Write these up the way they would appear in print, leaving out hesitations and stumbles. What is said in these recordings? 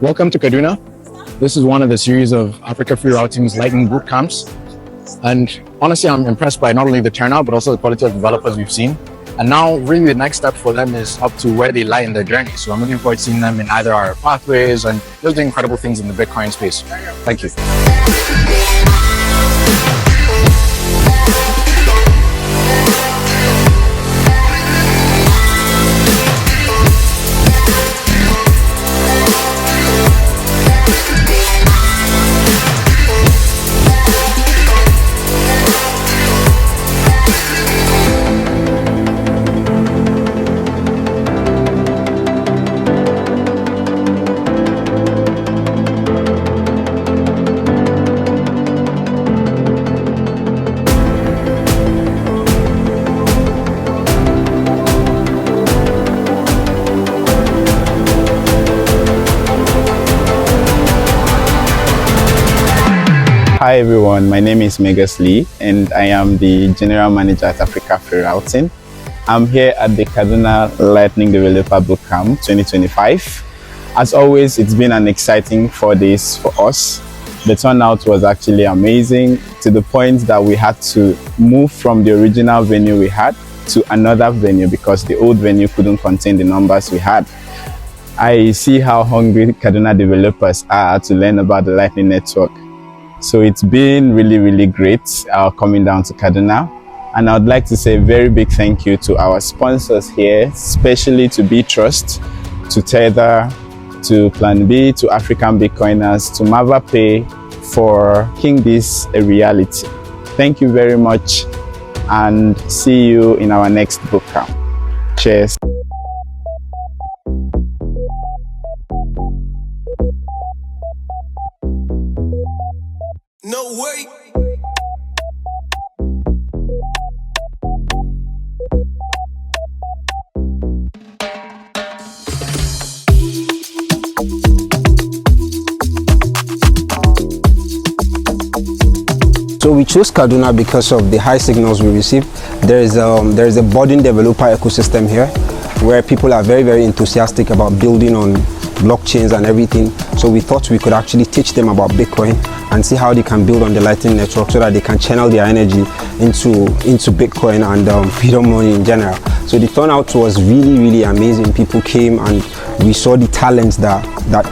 Welcome to Kaduna. This is one of the series of Africa Free Routing's Lightning Bootcamps. And honestly, I'm impressed by not only the turnout, but also the quality of developers we've seen. And now really the next step for them is up to where they lie in their journey. So I'm looking forward to seeing them in either our pathways and just doing incredible things in the Bitcoin space. Thank you. Hi everyone, my name is Megas Lee and I am the General Manager at Africa Free Routing. I'm here at the Kaduna Lightning Developer Bootcamp 2025. As always, it's been an exciting 4 days for us. The turnout was actually amazing to the point that we had to move from the original venue we had to another venue because the old venue couldn't contain the numbers we had. I see how hungry Kaduna developers are to learn about the Lightning Network. So it's been really great coming down to Kaduna, and I would like to say a very big thank you to our sponsors here, especially to Btrust, to Tether, to Plan B, to African Bitcoiners, to MavaPay for making this a reality. Thank you very much and see you in our next bootcamp. Cheers. No way. So we chose Kaduna because of the high signals we receive. There is a budding developer ecosystem here where people are very enthusiastic about building on blockchains and everything. So we thought we could actually teach them about Bitcoin and see how they can build on the Lightning Network so that they can channel their energy into Bitcoin and freedom money in general. So the turnout was really amazing. People came and we saw the talents that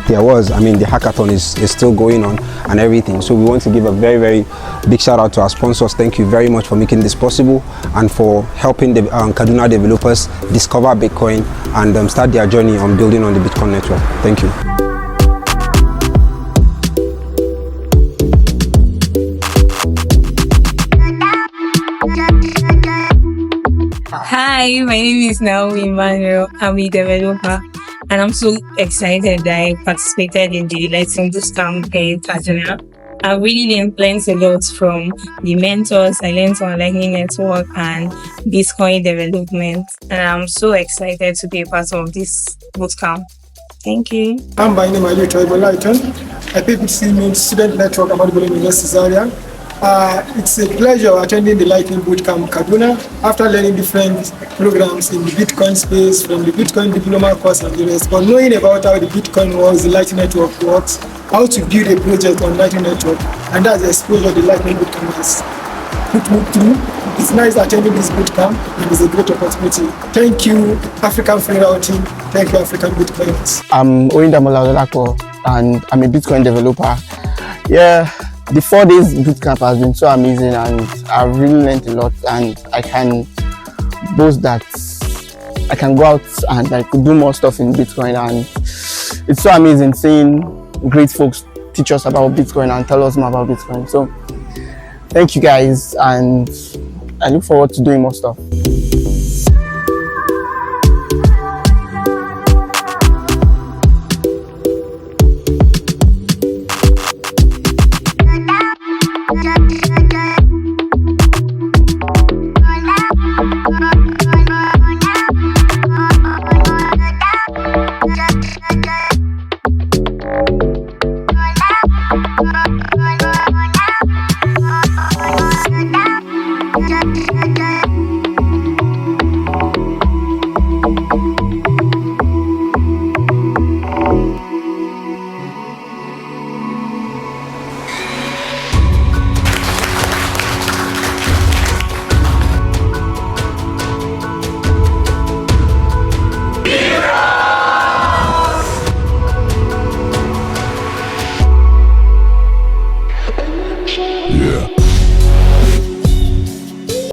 there was. I mean, the hackathon is still going on and everything. So we want to give a very big shout out to our sponsors. Thank you very much for making this possible and for helping the Kaduna developers discover Bitcoin and start their journey on building on the Bitcoin network. Thank you. Hi, my name is Naomi Emmanuel. I'm a developer and I'm so excited that I participated in the Lightning Bootcamp in Kaduna. I really learned a lot from the mentors. I learned on Lightning Network and Bitcoin development, and I'm so excited to be a part of this bootcamp. Thank you. I'm by name Lighton. I PPC Student Network about University area. It's a pleasure attending the Lightning Bootcamp Kaduna after learning different programs in the Bitcoin space from the Bitcoin diploma course and the rest. But knowing about how the Bitcoin works, the Lightning Network works, how to build a project on Lightning Network, and that's the exposure the Lightning Bootcamp has put me through. It's nice attending this bootcamp and it's a great opportunity. Thank you, African Free Routing. Thank you, African Bitcoiners. I'm Oyindamola Olako and I'm a Bitcoin developer. Yeah. The 4 days bootcamp has been so amazing and I've really learned a lot, and I can boast that I can go out and I could do more stuff in Bitcoin, and it's so amazing seeing great folks teach us about Bitcoin and tell us more about Bitcoin. So thank you guys, and I look forward to doing more stuff.